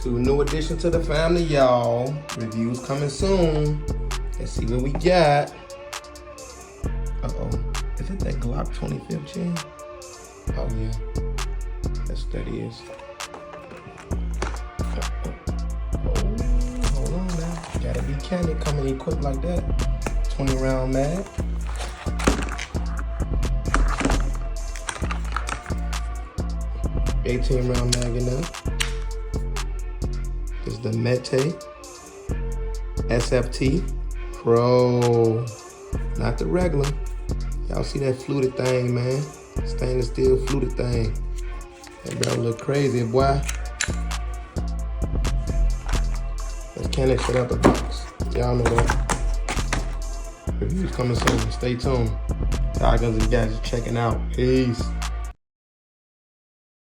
Two new additions to the family, y'all. Reviews coming soon. Let's see what we got. Uh-oh. Is it that Glock 25th gen? Oh, yeah. That's what that is. Oh, hold on now. Gotta be candid coming equipped like that. 20 round mag. $18 round mag in there. This is the Mete SFT Pro, not the regular. Y'all see that fluted thing, man? Stainless steel fluted thing. That bro look crazy, boy. Let's can it shut out the box. Y'all know that. Reviews coming soon. Stay tuned. Guns and Gadgets checking out. Peace.